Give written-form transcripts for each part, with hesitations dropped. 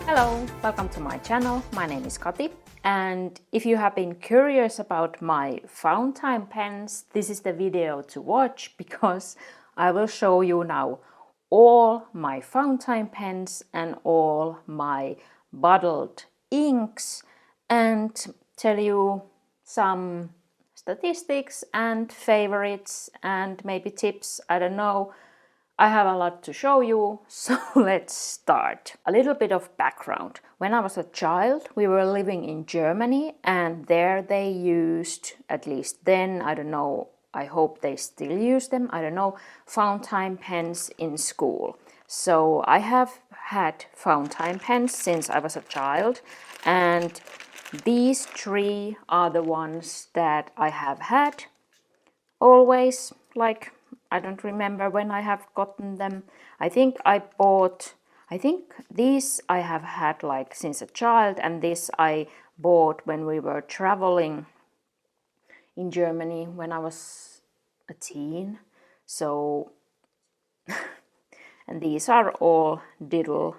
Hello, welcome to my channel. My name is Kati, and if you have been curious about my fountain pens, this is the video to watch because I will show you now all my fountain pens and all my bottled inks and tell you some statistics and favorites and maybe tips, I don't know. I have a lot to show you, so let's start. A little bit of background. When I was a child, we were living in Germany, and there they used, at least then, I don't know, I hope they still use them, I don't know, fountain pens in school. So I have had fountain pens since I was a child, and these three are the ones that I have had always, like I don't remember when I have gotten them. I think these I have had like since a child, and this I bought when we were traveling in Germany when I was a teen. So, and these are all diddle.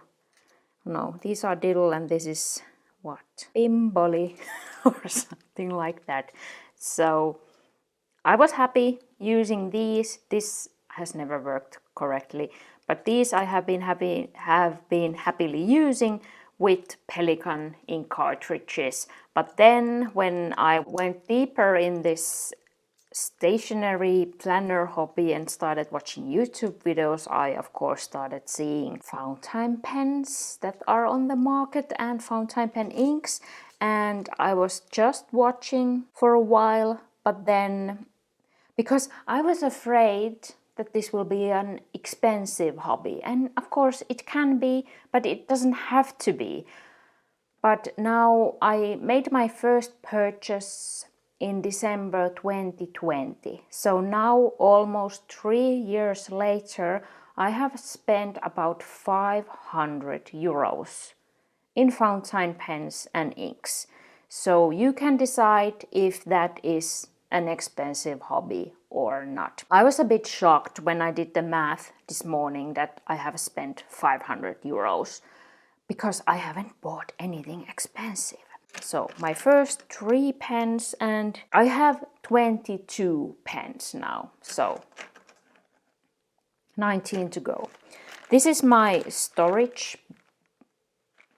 No, these are diddle, and this is what? Bimboli or something like that. So I was happy using these. This has never worked correctly, but these I have been happily using with Pelikan ink cartridges. But then when I went deeper in this stationery planner hobby and started watching YouTube videos, I of course started seeing fountain pens that are on the market and fountain pen inks, and I was just watching for a while, but then because I was afraid that this will be an expensive hobby. And of course it can be, but it doesn't have to be. But now I made my first purchase in December 2020. So now, almost 3 years later, I have spent about 500 euros in fountain pens and inks. So you can decide if that is an expensive hobby or not. I was a bit shocked when I did the math this morning that I have spent 500 euros because I haven't bought anything expensive. So my first 3 pens, and I have 22 pens now, so 19 to go. This is my storage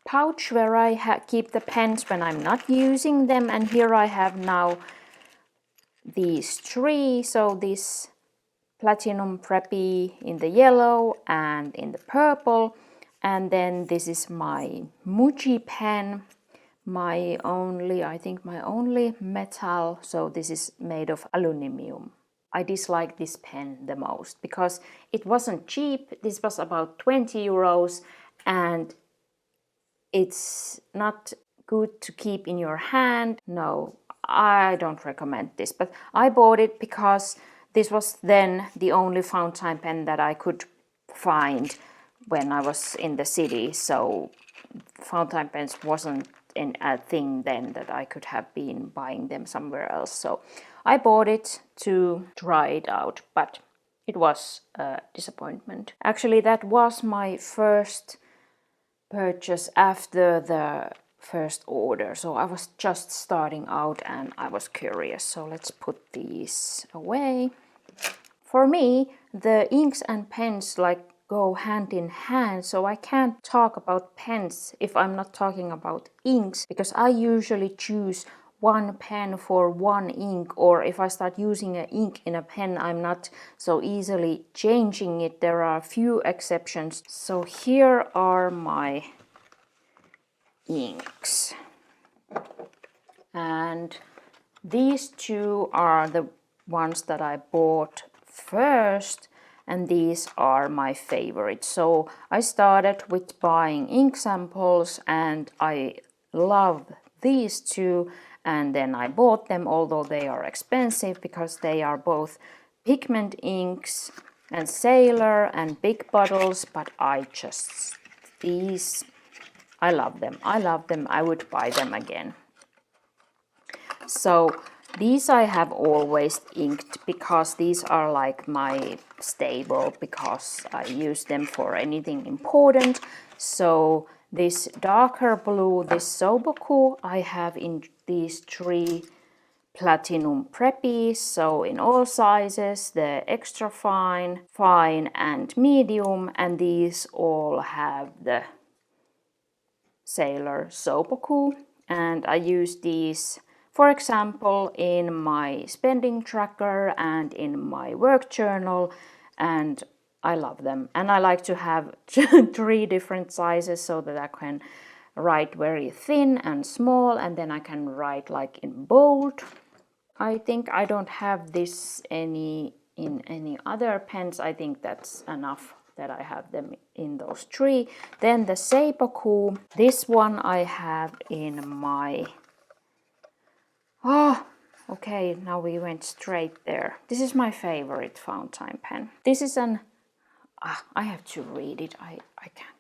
pouch where I keep the pens when I'm not using them, and here I have now these 3, so this platinum preppy in the yellow and in the purple, and then this is my Muji pen, I think my only metal, so this is made of aluminum. I dislike this pen the most because it wasn't cheap. This was about 20 euros, and it's not good to keep in your hand. No, I don't recommend this, but I bought it because this was then the only fountain pen that I could find when I was in the city. So fountain pens wasn't a thing then that I could have been buying them somewhere else. So I bought it to try it out, but it was a disappointment. Actually, that was my first purchase after the first order, so I was just starting out and I was curious. So let's put these away. For me, the inks and pens like go hand in hand, so I can't talk about pens if I'm not talking about inks, because I usually choose one pen for one ink, or if I start using an ink in a pen, I'm not so easily changing it. There are a few exceptions. So here are my inks, and these 2 are the ones that I bought first, and these are my favorites. So I started with buying ink samples, and I love these 2, and then I bought them, although they are expensive because they are both pigment inks and Sailor and big bottles, but these, I love them. I would buy them again. So these I have always inked because these are like my stable, because I use them for anything important. So this darker blue, this Soboku, I have in these 3 platinum preppies, so in all sizes, the extra fine, fine and medium, and these all have the Sailor Soboku, and I use these, for example, in my spending tracker and in my work journal, and I love them. And I like to have 3 different sizes so that I can write very thin and small, and then I can write like in bold. I think I don't have this in any other pens. I think that's enough that I have them in those 3. Then the Seiboku, this one I have in my... Oh, okay, now we went straight there. This is my favorite fountain pen. This is an... I have to read it. I can't.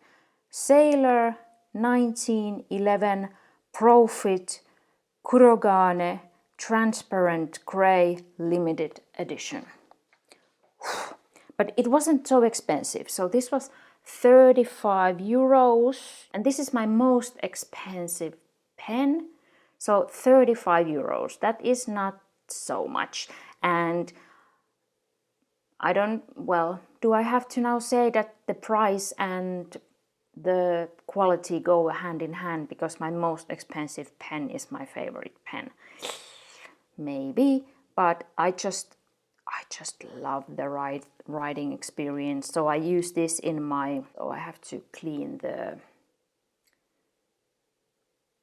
Sailor 1911 Profit Kurogane Transparent Grey Limited Edition. But it wasn't so expensive. So this was 35 euros. And this is my most expensive pen. So 35 euros. That is not so much. And I don't, well, do I have to now say that the price and the quality go hand in hand because my most expensive pen is my favorite pen? Maybe, but I just love the writing experience. So I use this in my, oh, I have to clean the,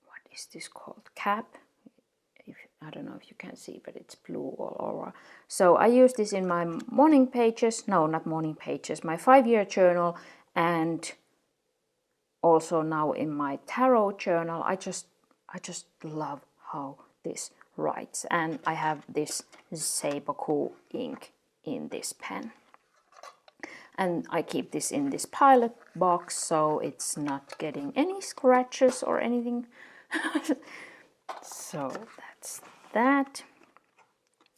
what is this called, cap? I don't know if you can see, but it's blue all over. So I use this in my morning pages, no, not morning pages, my 5-year journal, and also now in my tarot journal. I just love how this writes, and I have this Seiboku ink in this pen, and I keep this in this pilot box so it's not getting any scratches or anything. So that's that.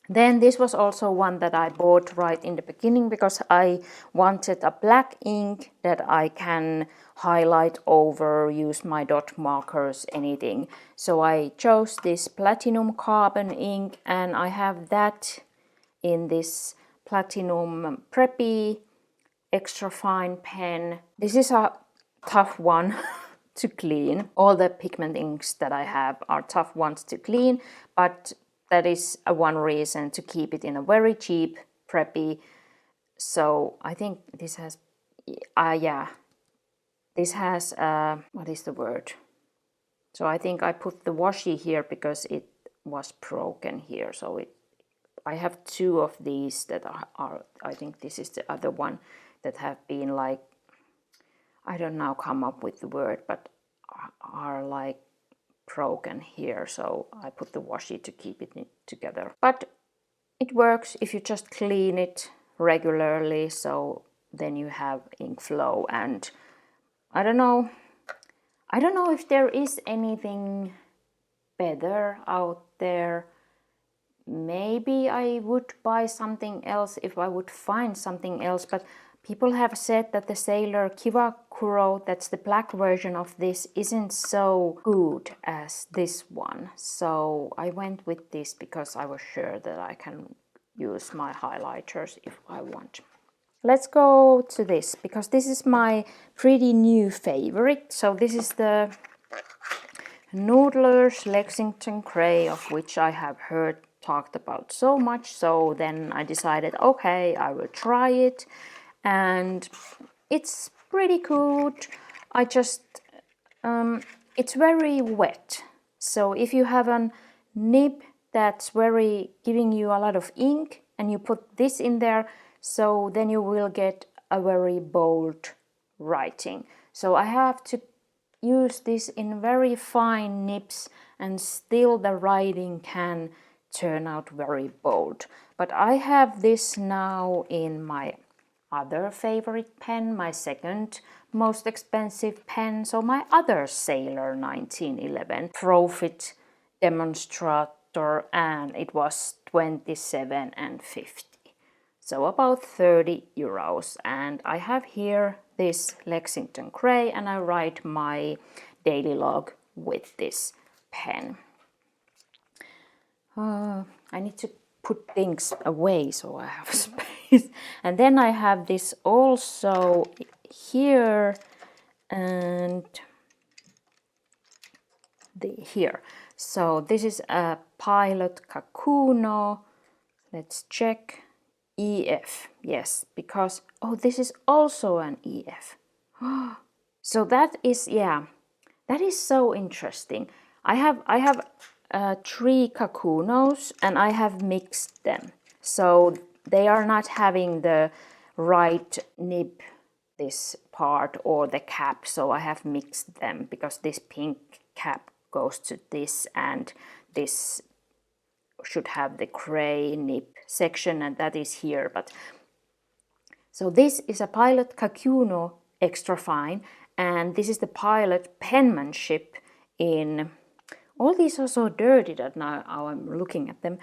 Then this was also one that I bought right in the beginning because I wanted a black ink that I can highlight over, use my dot markers, anything. So I chose this platinum carbon ink, and I have that in this platinum preppy extra fine pen. This is a tough one to clean. All the pigment inks that I have are tough ones to clean, but that is one reason to keep it in a very cheap preppy. So I think this has, this has, what is the word? So I think I put the washi here because it was broken here. So I have 2 of these that are, I think this is the other one that have been like, I don't now come up with the word, but are like broken here, so I put the washi to keep it together. But it works if you just clean it regularly, so then you have ink flow. And I don't know if there is anything better out there. Maybe I would buy something else if I would find something else, but people have said that the Sailor Kiwakuro, that's the black version of this, isn't so good as this one. So I went with this because I was sure that I can use my highlighters if I want. Let's go to this, because this is my pretty new favorite. So this is the Noodler's Lexington Grey, of which I have heard talked about so much. So then I decided, okay, I will try it. And it's pretty good. I just, it's very wet. So if you have a nib that's very giving you a lot of ink and you put this in there, so then you will get a very bold writing. So I have to use this in very fine nibs and still the writing can turn out very bold. But I have this now in my other favorite pen, my second most expensive pen, so my other Sailor 1911 Profit Demonstrator, and it was 27 and 50, so about 30 euros. And I have here this Lexington Grey and I write my daily log with this pen. I need to put things away so I have space. And then I have this also here and here. So this is a Pilot Kakuno. Let's check. EF, yes, because, oh, this is also an EF. So that is, yeah, that is so interesting. I have 3 Kakunos and I have mixed them. So they are not having the right nib, this part, or the cap. So I have mixed them because this pink cap goes to this and this should have the gray nib section and that is here. But so this is a Pilot Kakuno extra fine and this is the Pilot penmanship in, all these are so dirty that now I'm looking at them.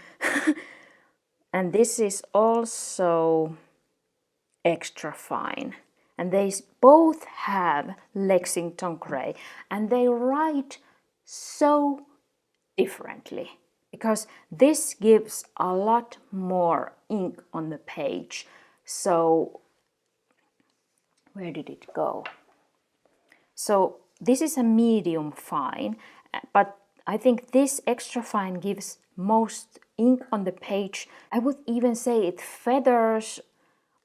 And this is also extra fine and they both have Lexington Grey and they write so differently. Because this gives a lot more ink on the page. So, where did it go? So, this is a medium fine, but I think this extra fine gives most ink on the page. I would even say it feathers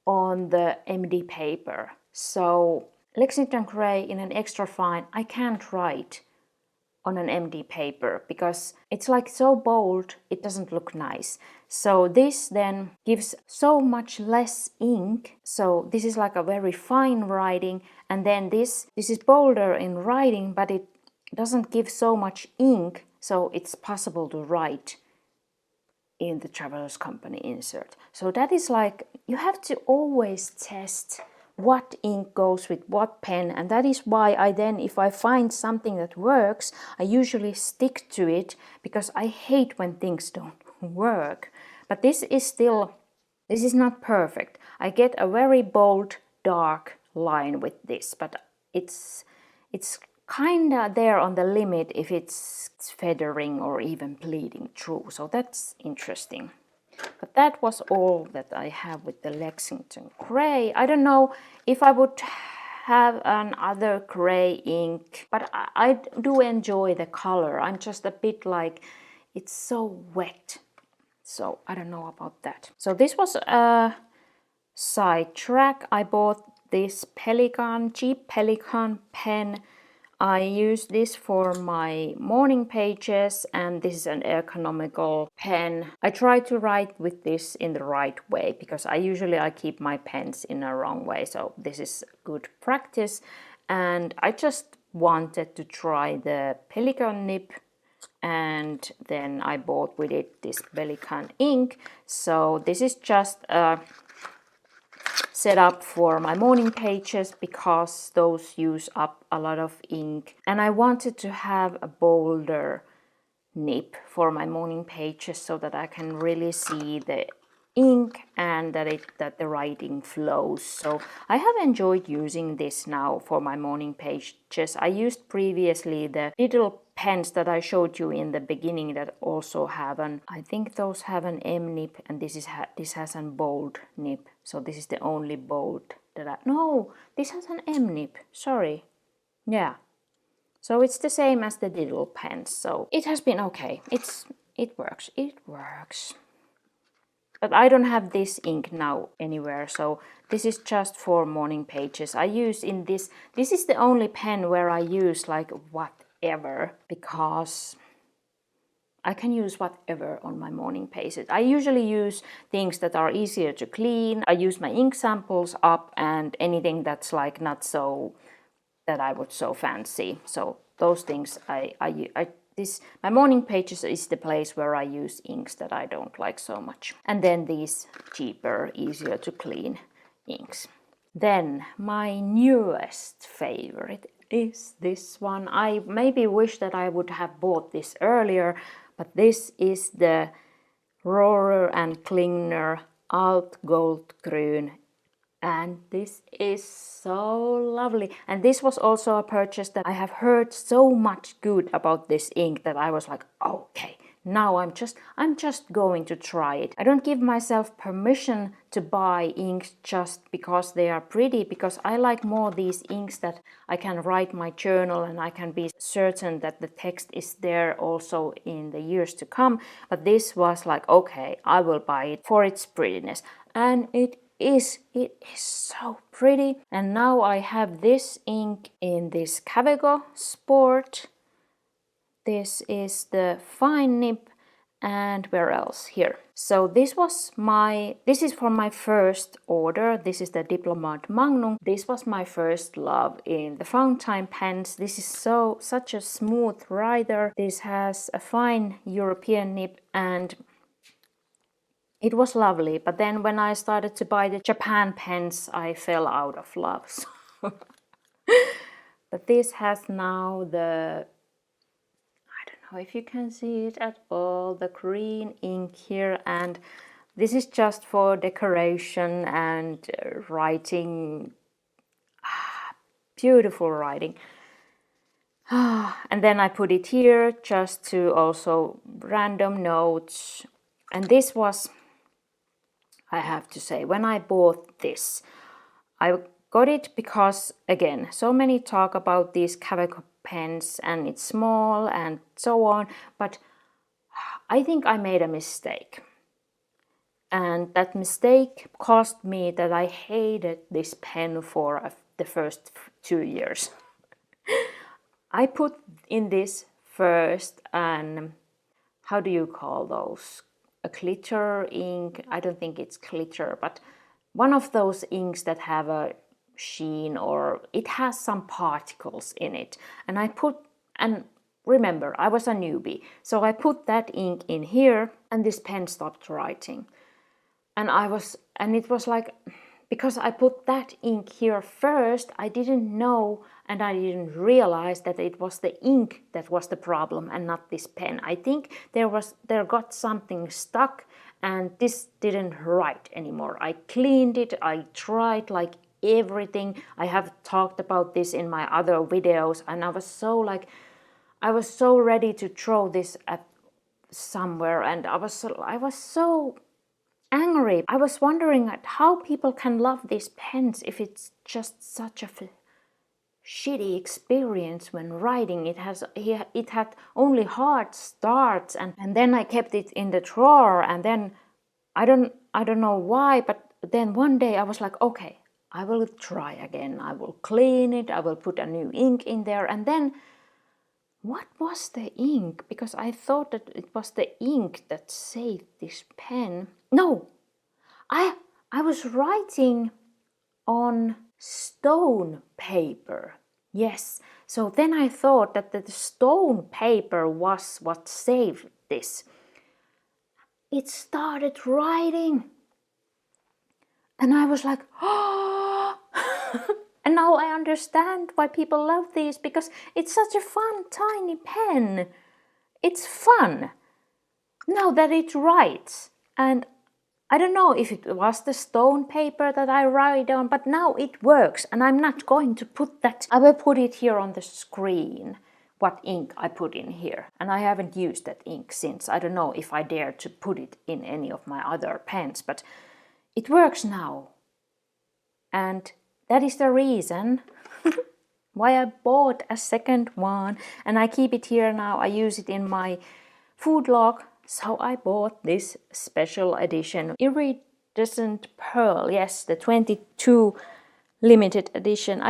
on the MD paper. So, Lexington Grey in an extra fine, I can't write on an MD paper because it's like so bold it doesn't look nice. So this then gives so much less ink. So this is like a very fine writing and then this is bolder in writing but it doesn't give so much ink so it's possible to write in the Travelers Company insert. So that is like, you have to always test what ink goes with what pen and that is why I then, if I find something that works, I usually stick to it because I hate when things don't work. But this is still, this is not perfect. I get a very bold dark line with this, but it's kinda there on the limit if it's feathering or even bleeding through, so that's interesting. But that was all that I have with the Lexington Grey. I don't know if I would have another grey ink, but I do enjoy the color. I'm just a bit like, it's so wet. So I don't know about that. So this was a sidetrack. I bought this Pelikan, cheap Pelikan pen. I use this for my morning pages and this is an economical pen. I try to write with this in the right way because I keep my pens in a wrong way, so this is good practice. And I just wanted to try the Pelikan nib and then I bought with it this Pelikan ink. So this is just a set up for my morning pages because those use up a lot of ink and I wanted to have a bolder nib for my morning pages so that I can really see the ink and that the writing flows. So I have enjoyed using this now for my morning pages. I used previously the little pens that I showed you in the beginning that also have I think those have an M nib and this has a bold nib. So this is the only bold that no, this has an M nib, sorry. Yeah. So it's the same as the digital pens. So it has been okay. It works. But I don't have this ink now anywhere, so this is just for morning pages. I use in this is the only pen where I use like whatever, because I can use whatever on my morning pages. I usually use things that are easier to clean. I use my ink samples up and anything that's like not so, that I would so fancy. So those things my morning pages is the place where I use inks that I don't like so much. And then these cheaper, easier to clean inks. Then my newest favorite is this one. I maybe wish that I would have bought this earlier, but this is the Rohrer and Klingner Alt Goldgrün And this is so lovely. And this was also a purchase that I have heard so much good about this ink that I was like, okay, now I'm just going to try it. I don't give myself permission to buy inks just because they are pretty, because I like more these inks that I can write my journal and I can be certain that the text is there also in the years to come. But this was like, okay, I will buy it for its prettiness. And it is so pretty. And now I have this ink in this Cavego Sport. This is the fine nib, and where else? Here. So this is for my first order. This is the Diplomat Magnum. This was my first love in the fountain pens. This is such a smooth rider. This has a fine European nib, and it was lovely. But then when I started to buy the Japan pens, I fell out of love. But this has now the, I don't know if you can see it at all, the green ink here, and this is just for decoration and writing. Beautiful writing. And then I put it here just to also random notes. And this was, I have to say, when I bought this, I got it because, again, so many talk about these Cavego pens and it's small and so on, but I think I made a mistake. And that mistake cost me that I hated this pen for the first 2 years. I put in this first an, how do you call those? A glitter ink. I don't think it's glitter, but one of those inks that have a sheen, or it has some particles in it. And remember, I was a newbie, so I put that ink in here and this pen stopped writing. And it was like, because I put that ink here first, I didn't know and I didn't realize that it was the ink that was the problem and not this pen. I think there got something stuck and this didn't write anymore. I cleaned it, I tried like everything. I have talked about this in my other videos, and I was so ready to throw this at somewhere, and I was so angry. I was wondering at how people can love these pens if it's just such a shitty experience when writing. It had only hard starts, and then I kept it in the drawer, and then I don't know why, but then one day I was like, okay, I will try again. I will clean it, I will put a new ink in there, and then what was the ink? Because I thought that it was the ink that saved this pen. No, I was writing on stone paper. Yes, so then I thought that the stone paper was what saved this. It started writing. And I was like, oh! And now I understand why people love these, because it's such a fun, tiny pen. It's fun. Now that it writes. And I don't know if it was the stone paper that I write on, but now it works. And I'm not going to put that. I will put it here on the screen, what ink I put in here. And I haven't used that ink since. I don't know if I dare to put it in any of my other pens, but it works now. And that is the reason why I bought a second one. And I keep it here now. I use it in my food log. So I bought this special edition iridescent pearl. Yes, the 22 limited edition.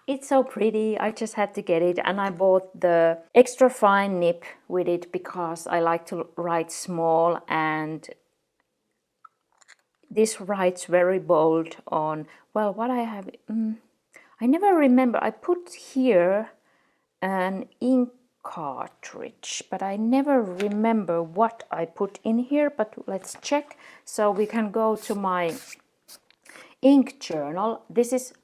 It's so pretty. I just had to get it, and I bought the extra fine nib with it because I like to write small, and this writes very bold on, well, what I have, I never remember. I put here an ink cartridge, but I never remember what I put in here, but let's check. So we can go to my ink journal.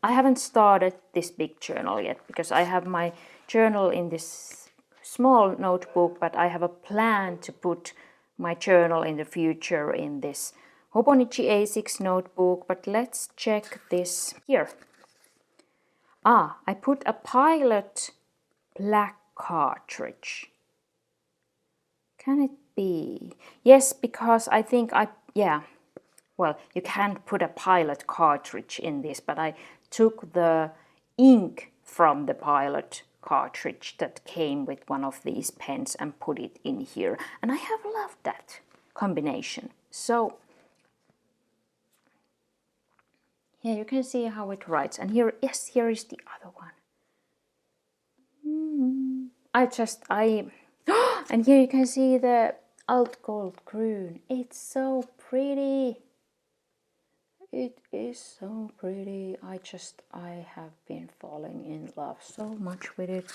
I haven't started this big journal yet because I have my journal in this small notebook, but I have a plan to put my journal in the future in this Hobonichi A6 notebook, but let's check this here. I put a Pilot black cartridge. Can it be? Yes, because I think well, you can't put a Pilot cartridge in this, but I took the ink from the Pilot cartridge that came with one of these pens and put it in here. And I have loved that combination. So here you can see how it writes. And here, yes, here is the other one. And here you can see the alt gold green. It's so pretty. It is so pretty. I have been falling in love so much with it.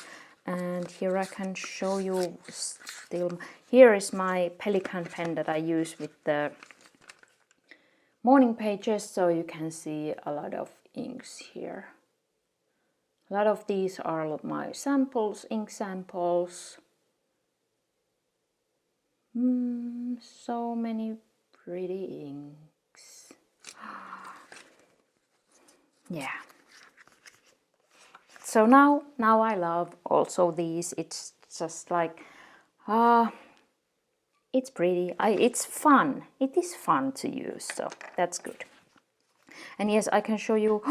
And here I can show you still. Here is my Pelican pen that I use with the morning pages, so you can see a lot of inks here. A lot of these are my samples, ink samples. So many pretty inks. Yeah. So now I love also these. It's just like, it's pretty. It's fun. It is fun to use, so that's good. And yes, I can show you.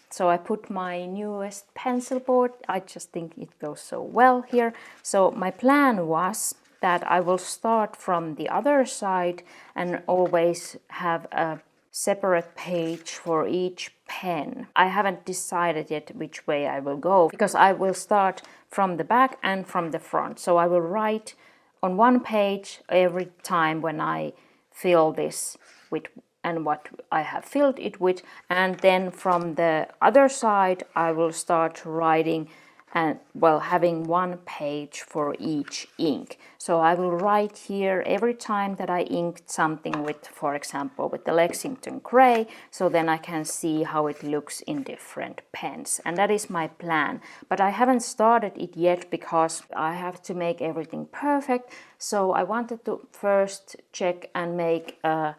So I put my newest pencil board. I just think it goes so well here. So my plan was that I will start from the other side and always have a separate page for each pen. I haven't decided yet which way I will go, because I will start from the back and from the front. So I will write on one page every time when I fill this with and what I have filled it with, and then from the other side I will start writing and having one page for each ink. So I will write here every time that I inked something with, for example, with the Lexington Grey, so then I can see how it looks in different pens. And that is my plan. But I haven't started it yet because I have to make everything perfect. So I wanted to first check and make a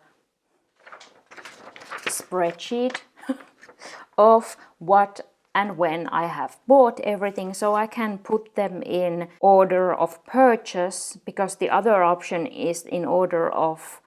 spreadsheet of what and when I have bought everything, so I can put them in order of purchase, because the other option is in order of,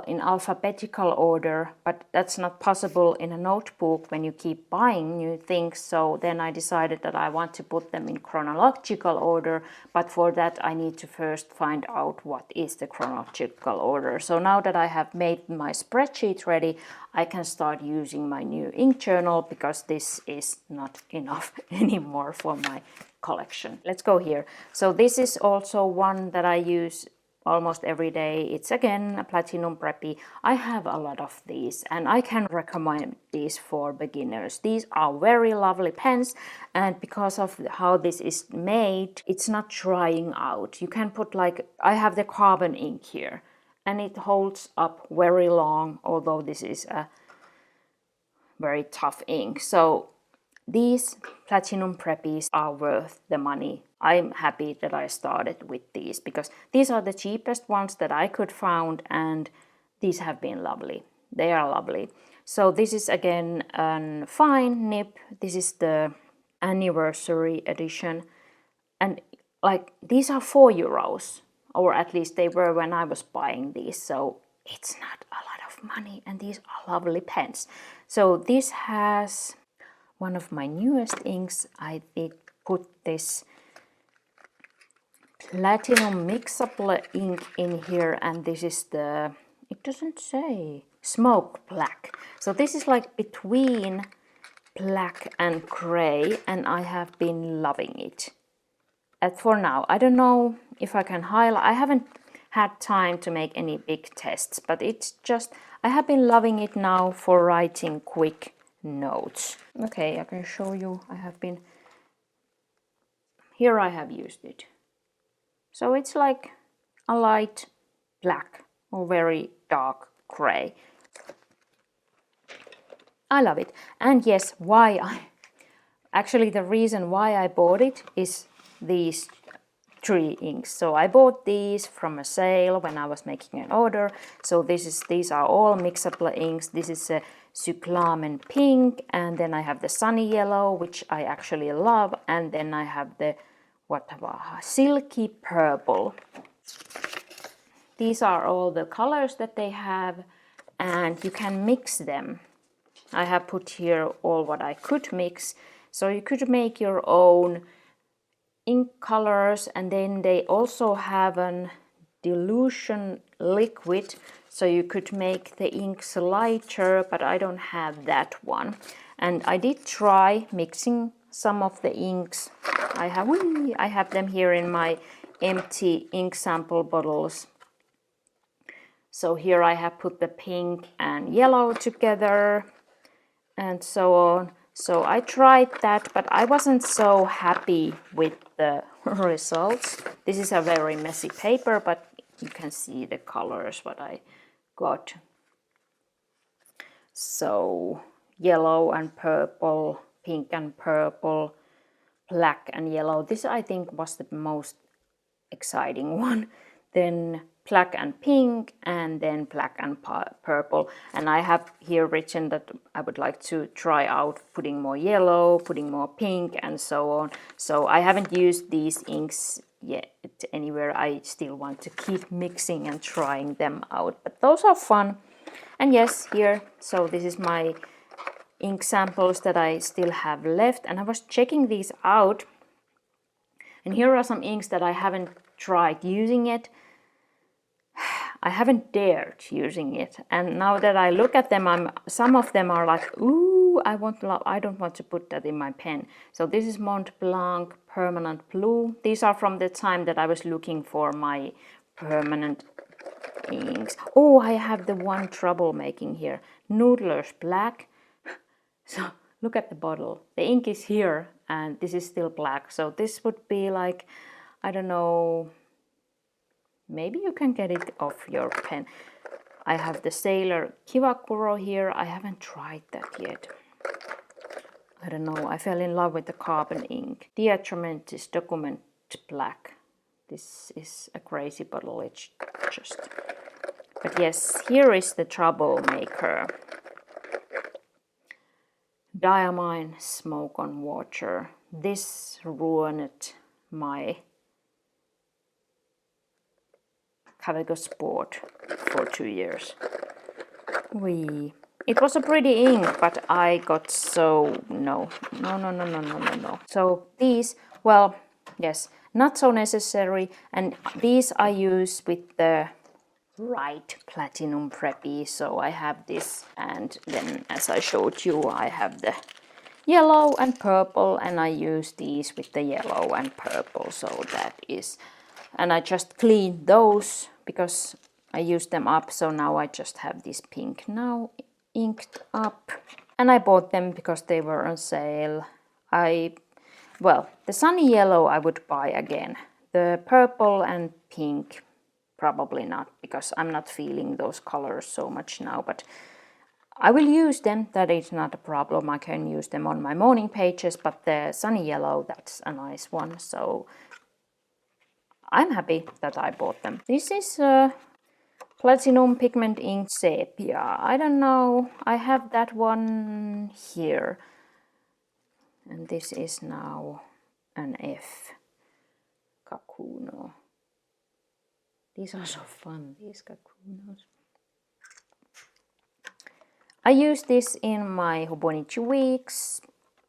in alphabetical order, but that's not possible in a notebook when you keep buying new things. So then I decided that I want to put them in chronological order, but for that I need to first find out what is the chronological order. So now that I have made my spreadsheet ready, I can start using my new ink journal, because this is not enough anymore for my collection. Let's go here. So this is also one that I use almost every day. It's again a Platinum Preppy. I have a lot of these and I can recommend these for beginners. These are very lovely pens, and because of how this is made, it's not drying out. You can put I have the carbon ink here and it holds up very long, although this is a very tough ink. So these Platinum Preppies are worth the money. I'm happy that I started with these, because these are the cheapest ones that I could find, and these have been lovely. They are lovely. So this is again a fine nib. This is the anniversary edition, and these are €4, or at least they were when I was buying these. So it's not a lot of money, and these are lovely pens. So this has one of my newest inks. I did put this Platinum Mixable ink in here, and this is the, it doesn't say, Smoke Black. So this is between black and gray, and I have been loving it. For now, I don't know if I can highlight. I haven't had time to make any big tests, but it's just, I have been loving it now for writing quick notes. Okay, I can show you. Here I have used it. So it's like a light black or very dark gray. I love it. And yes, actually the reason why I bought it is these 3 inks. So I bought these from a sale when I was making an order. So these are all mixable inks. This is a cyclamen pink, and then I have the sunny yellow, which I actually love, and then I have the silky purple. These are all the colors that they have, and you can mix them. I have put here all what I could mix, so you could make your own ink colors, and then they also have an dilution liquid, so you could make the inks lighter, but I don't have that one. And I did try mixing some of the inks. I have them here in my empty ink sample bottles. So here I have put the pink and yellow together and so on. So I tried that, but I wasn't so happy with the results. This is a very messy paper, but you can see the colors what I got. So yellow and purple, pink and purple, black and yellow. This I think was the most exciting one. Then black and pink, and then black and purple. And I have here written that I would like to try out putting more yellow, putting more pink, and so on. So I haven't used these inks yet anywhere. I still want to keep mixing and trying them out, but those are fun. And yes, here, so this is my ink samples that I still have left, and I was checking these out, and here are some inks that I haven't tried using yet. I haven't dared using it, and now that I look at them, some of them are like, ooh, I don't want to put that in my pen. So this is Mont Blanc Permanent Blue. These are from the time that I was looking for my permanent inks. Oh, I have the one trouble making here, Noodler's Black. So look at the bottle. The ink is here, and this is still black. So this would be like, I don't know, maybe you can get it off your pen. I have the Sailor Kiwakuro here. I haven't tried that yet. I don't know. I fell in love with the carbon ink. Diatramentis Document Black. This is a crazy bottle. It's just... But yes, here is the troublemaker. Diamine Smoke on Water. This ruined my Cavigo Sport for 2 years. It was a pretty ink, but I got so no. So these, well, yes, not so necessary, and these I use with the right platinum preppy. So I have this, and then as I showed you, I have the yellow and purple, and I use these with the yellow and purple. So that is, and I just cleaned those because I used them up, so now I just have this pink now inked up. And I bought them because they were on sale. Well, the sunny yellow I would buy again. The purple and pink, probably not, because I'm not feeling those colors so much now, but I will use them. That is not a problem. I can use them on my morning pages, but the sunny yellow, that's a nice one. So I'm happy that I bought them. This is Platinum Pigment Ink Sepia. I don't know. I have that one here. And this is now an F. Kakuno. These are so fun, these Kakunos. I use this in my Hobonichi weeks.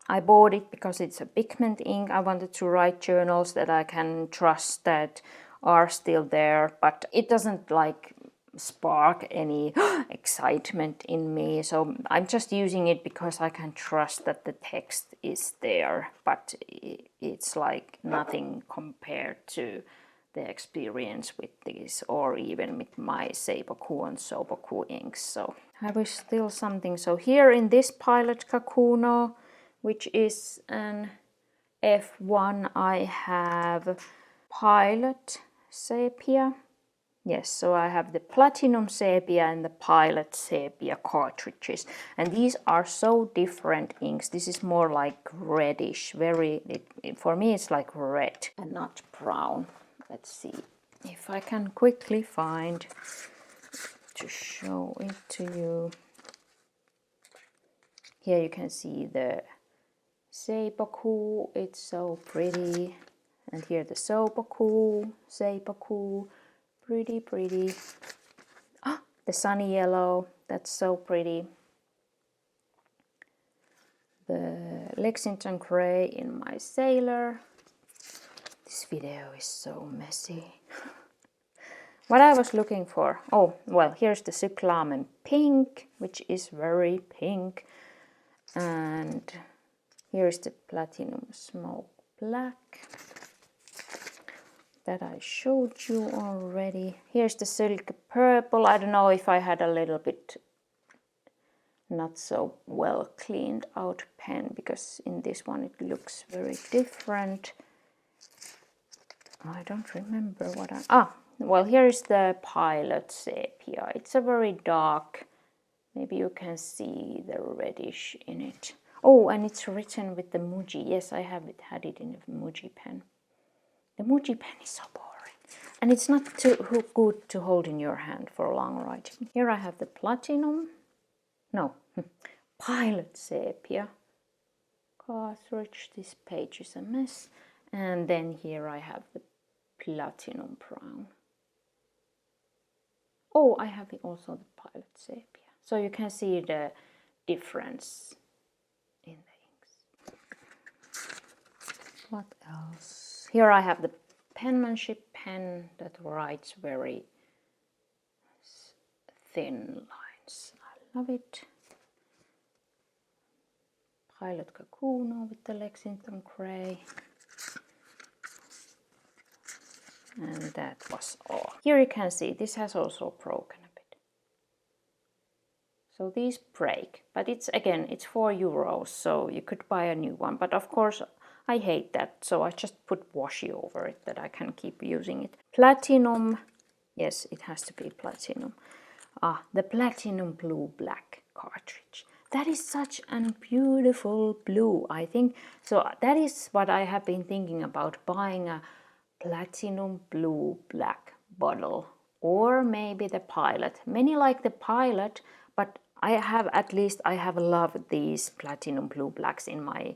I bought it because it's a pigment ink. I wanted to write journals that I can trust that are still there, but it doesn't like spark any excitement in me. So I'm just using it because I can trust that the text is there, but it's like nothing compared to the experience with this, or even with my Seiboku and Soboku inks. So I wish still something. So here in this Pilot Kakuno, which is an F1, I have Pilot Sepia. Yes, so I have the Platinum Sepia and the Pilot Sepia cartridges. And these are so different inks. This is more like reddish, for me it's like red and not brown. let's see if I can quickly find to show it to you. Here you can see the Seipaku, it's so pretty. And here the Seipaku, pretty, pretty. Ah, the sunny yellow, that's so pretty. The Lexington Grey in my sailor. This video is so messy. What I was looking for, oh, well, here's the Cyclamen Pink, which is very pink. And here's the Platinum Smoke Black that I showed you already. Here's the Silk Purple. I don't know if I had a little bit not so well cleaned out pen, because in this one it looks very different. I don't remember what well, here is the Pilot Sepia. It's a very dark, maybe you can see the reddish in it. Oh, and it's written with the Muji. Yes, I have had it in a Muji pen. The Muji pen is so boring. And it's not too good to hold in your hand for a long ride. Here I have the Platinum. No, Pilot Sepia cartridge. This page is a mess. And then here I have the Platinum Brown. Oh, I have also the Pilot Sepia. So you can see the difference in the inks. What else? Here I have the penmanship pen that writes very thin lines. I love it. Pilot Kakuno with the Lexington Grey. And that was all. Here you can see this has also broken a bit. So these break, but it's again, it's €4, so you could buy a new one. But of course, I hate that, so I just put washi over it that I can keep using it. Platinum, yes, it has to be platinum. The Platinum Blue Black cartridge. That is such a beautiful blue, I think. So that is what I have been thinking about, buying a Platinum Blue Black bottle, or maybe the Pilot. Many like the Pilot, but I have loved these Platinum Blue Blacks in my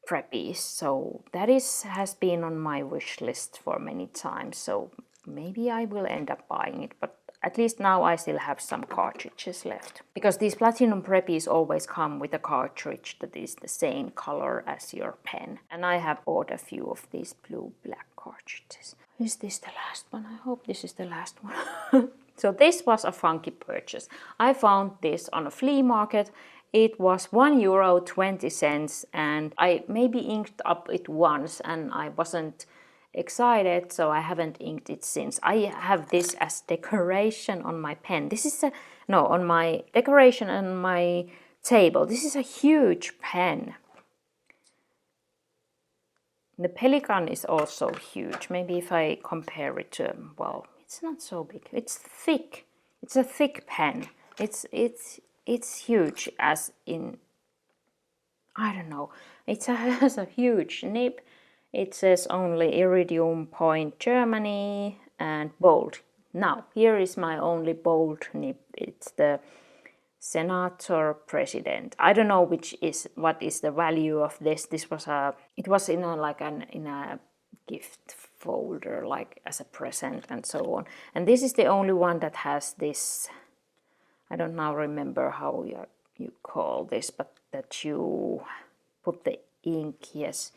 preppies, so that has been on my wish list for many times, so maybe I will end up buying it, but at least now I still have some cartridges left, because these Platinum preppies always come with a cartridge that is the same color as your pen, and I have bought a few of these blue-black cartridges. Is this the last one? I hope this is the last one. So this was a funky purchase. I found this on a flea market. It was €1.20, and I maybe inked up it once and I wasn't excited, so I haven't inked it since. I have this as decoration on my pen. This is on my decoration on my table. This is a huge pen. The Pelican is also huge. Maybe if I compare it to, well, it's not so big. It's thick. It's a thick pen. It's huge, as in, I don't know. It has a huge nib. It says only Iridium Point Germany and bold. Now, here is my only bold nib. It's the Senator President. I don't know what is the value of this. It was in a gift folder, like as a present and so on. And this is the only one that has this, I don't now remember how you call this, but that you put the ink, yes,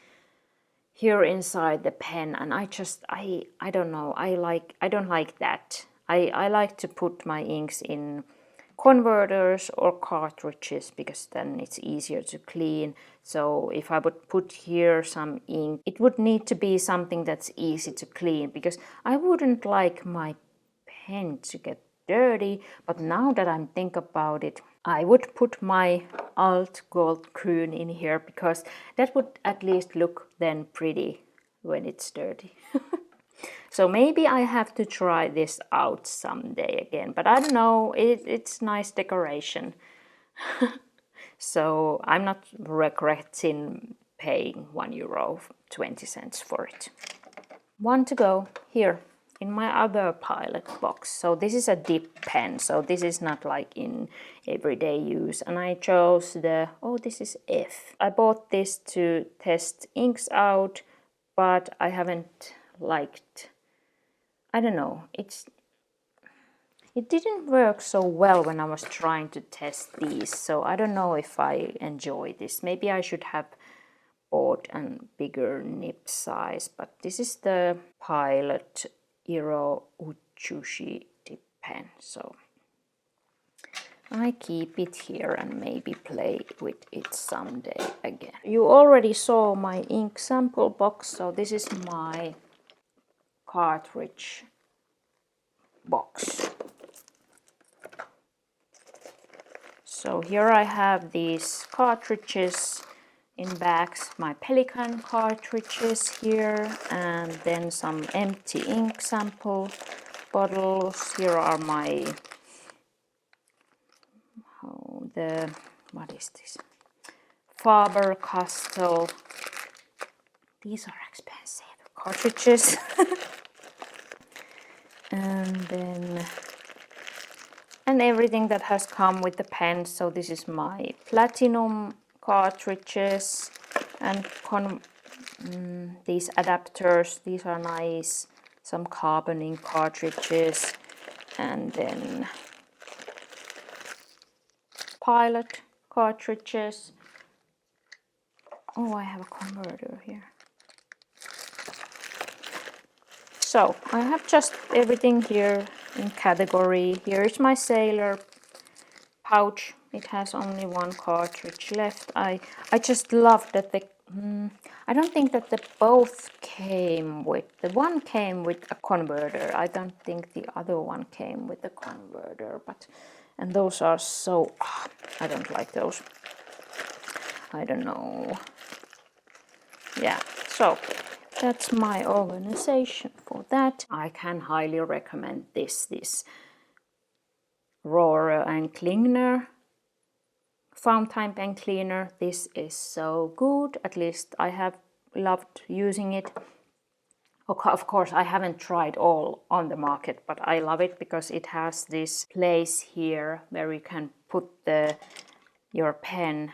here inside the pen. And I don't know, I don't like that. I like to put my inks in converters or cartridges, because then it's easier to clean. So if I would put here some ink, it would need to be something that's easy to clean, because I wouldn't like my pen to get dirty. But now that I'm thinking about it, I would put my Alt Gold Grün in here, because that would at least look then pretty when it's dirty. So maybe I have to try this out someday again, but I don't know, it's nice decoration. So I'm not regretting paying €1.20 for it. one to go here in my other Pilot box. So this is a dip pen, so this is not like in everyday use. And I chose the, oh, this is F. I bought this to test inks out, but I haven't liked, I don't know, it didn't work so well when I was trying to test these, so I don't know if I enjoy this. Maybe I should have bought a bigger nib size, but this is the Pilot Iro Uchushi dip pen, so I keep it here and maybe play with it someday again. You already saw my ink sample box, so this is my cartridge box. So here I have these cartridges in bags, my Pelican cartridges here, and then some empty ink sample bottles. Here are my, what is this? Faber-Castell. These are expensive cartridges. And then everything that has come with the pen. So this is my platinum cartridges and these adapters. These are nice. Some carbon ink cartridges, and then Pilot cartridges. Oh, I have a converter here. So I have just everything here in category. Here is my Sailor pouch. It has only one cartridge left. I just love that I don't think that the both came with, the one came with a converter. I don't think the other one came with a converter, but, and those are so, I don't like those. I don't know. Yeah, so that's my organization for that. I can highly recommend this Rohrer and Klingner fountain pen cleaner. This is so good. At least I have loved using it. Of course, I haven't tried all on the market, but I love it because it has this place here where you can put your pen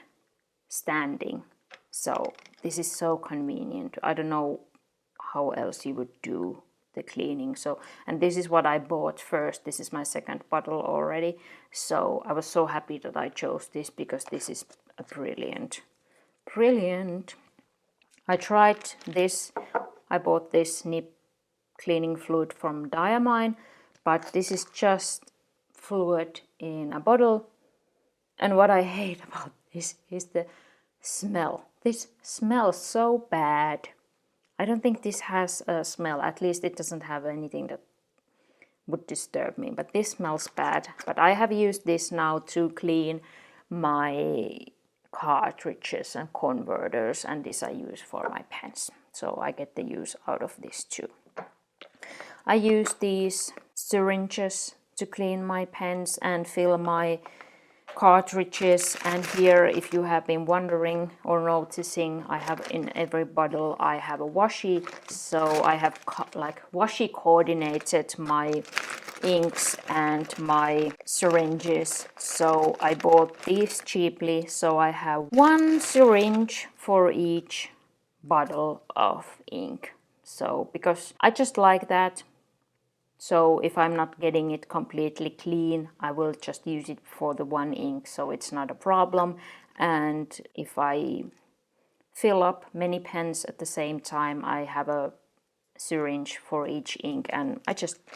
standing. So this is so convenient. I don't know how else you would do the cleaning. So, and this is what I bought first. This is my second bottle already. So I was so happy that I chose this because this is a brilliant. I tried this. I bought this nib cleaning fluid from Diamine, but this is just fluid in a bottle. And what I hate about this is the smell. This smells so bad. I don't think this has a smell. At least it doesn't have anything that would disturb me. But this smells bad. But I have used this now to clean my cartridges and converters. And this I use for my pens. So I get the use out of this too. I use these syringes to clean my pens and fill my cartridges. And here, if you have been wondering or noticing, I have in every bottle I have a washi, so I have like washi coordinated my inks and my syringes. So I bought these cheaply, so I have one syringe for each bottle of ink. So because I just like that. So if I'm not getting it completely clean, I will just use it for the one ink, so it's not a problem. And if I fill up many pens at the same time, I have a syringe for each ink, and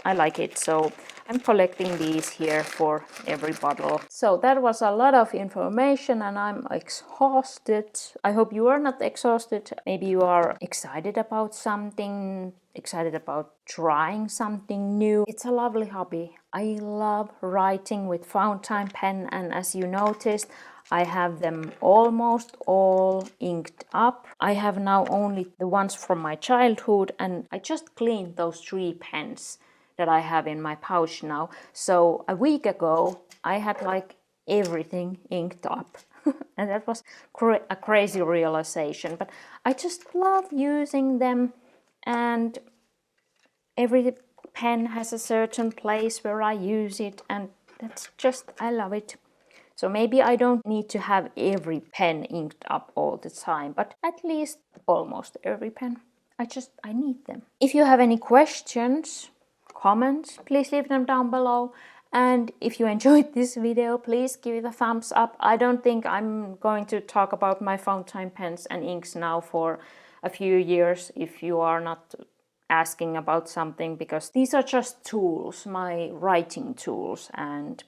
I like it. So I'm collecting these here for every bottle. So that was a lot of information and I'm exhausted. I hope you are not exhausted. Maybe you are excited about something, excited about trying something new. It's a lovely hobby. I love writing with fountain pen, and as you noticed, I have them almost all inked up. I have now only the ones from my childhood, and I just cleaned those 3 pens that I have in my pouch now. So a week ago I had like everything inked up. And that was a crazy realization, but I just love using them. And every pen has a certain place where I use it, and that's just, I love it. So maybe I don't need to have every pen inked up all the time, but at least almost every pen. I need them. If you have any questions, comments, please leave them down below. And if you enjoyed this video, please give it a thumbs up. I don't think I'm going to talk about my fountain pens and inks now for a few years if you are not asking about something, because these are just tools, my writing tools, and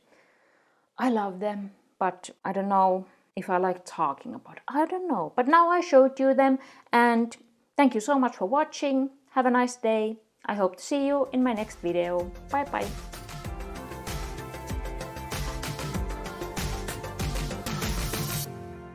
I love them, but I don't know if I like talking about it. I don't know. But now I showed you them, and thank you so much for watching. Have a nice day. I hope to see you in my next video. Bye bye.